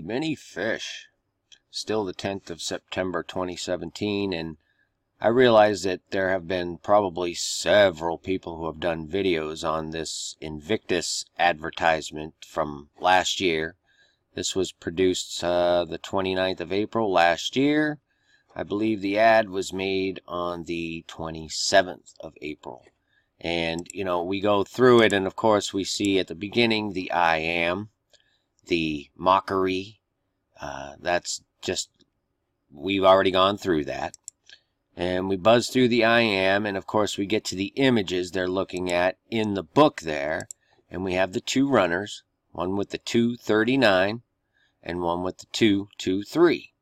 many fish. Still the 10th of September 2017, and I realize that there have been probably several people who have done videos on this Invictus advertisement from last year. This was produced the 29th of April last year. I believe the ad was made on the 27th of April. And, you know, we go through it, and of course we see at the beginning the I am, the mockery. That's just, we've already gone through that. And we buzz through the I am, and of course we get to the images they're looking at in the book there. And we have the two runners, one with the 239 and one with the 223.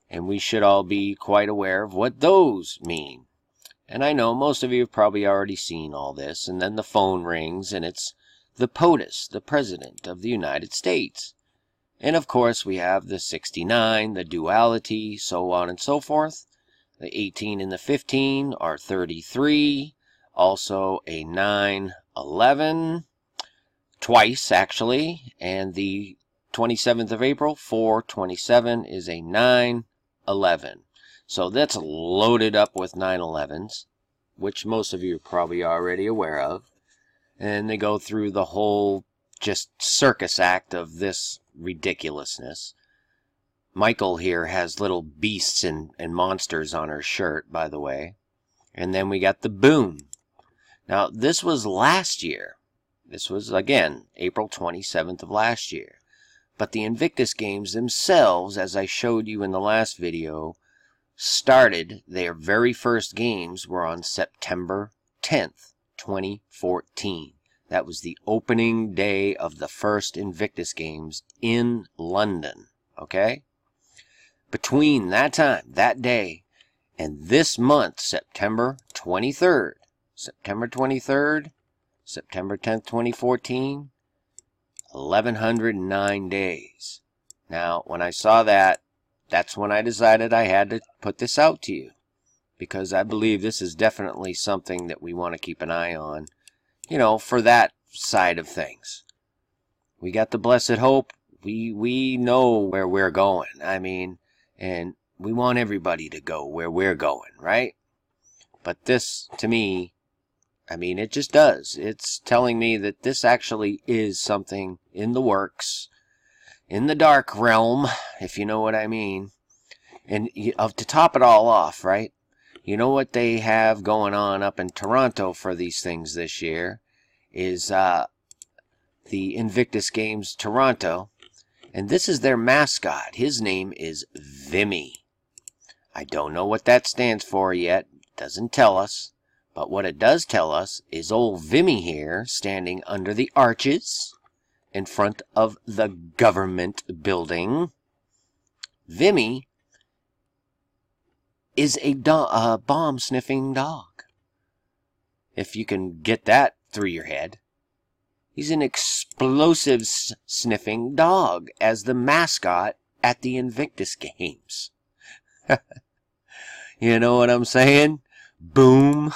And we should all be quite aware of what those mean. And I know most of you have probably already seen all this. And then the phone rings, and it's the POTUS, the President of the United States. And of course we have the 69, the duality, so on and so forth. The 18 and the 15 are 33. Also a 9-11. Twice, actually. And the 27th of April, 4/27, is a 9-11. So that's loaded up with 9/11s, which most of you are probably already aware of. And they go through the whole just circus act of this ridiculousness. Michael here has little beasts and monsters on her shirt, by the way. And then we got the boom. Now, this was last year. This was, again, April 27th of last year. But the Invictus games themselves, as I showed you in the last video, started, their very first games were on September 10th, 2014. That was the opening day of the first Invictus games in London, okay? Between that time, that day, and this month, September 23rd, September 10th, 2014, 1,109 days. Now, when I saw that, that's when I decided I had to put this out to you. Because I believe this is definitely something that we want to keep an eye on. You know, for that side of things. We got the blessed hope. We know where we're going. I mean, and we want everybody to go where we're going, right? But this, to me, I mean, it just does. It's telling me that this actually is something in the works, in the dark realm, if you know what I mean. And to top it all off, right? You know what they have going on up in Toronto for these things this year is the Invictus Games Toronto. And this is their mascot. His name is Vimy. I don't know what that stands for yet. Doesn't tell us. But what it does tell us is old Vimy here standing under the arches in front of the government building. Vimy is a bomb-sniffing dog. If you can get that through your head. He's an explosive-sniffing dog as the mascot at the Invictus Games. You know what I'm saying? Boom.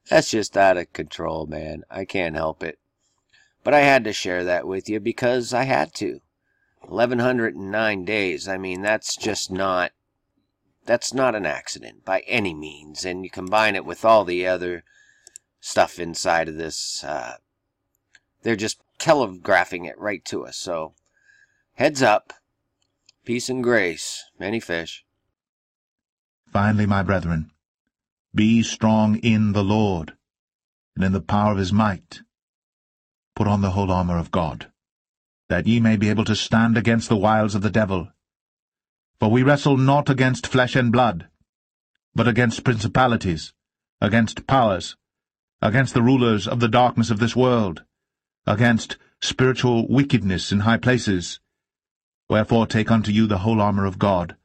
That's just out of control, man. I can't help it. But I had to share that with you because I had to. 1,109 days. I mean, that's just not... That's not an accident by any means. And you combine it with all the other stuff inside of this. They're just telegraphing it right to us. So, heads up. Peace and grace. Many fish. Finally, my brethren, be strong in the Lord, and in the power of his might. Put on the whole armour of God, that ye may be able to stand against the wiles of the devil. For we wrestle not against flesh and blood, but against principalities, against powers, against the rulers of the darkness of this world, against spiritual wickedness in high places. Wherefore take unto you the whole armour of God,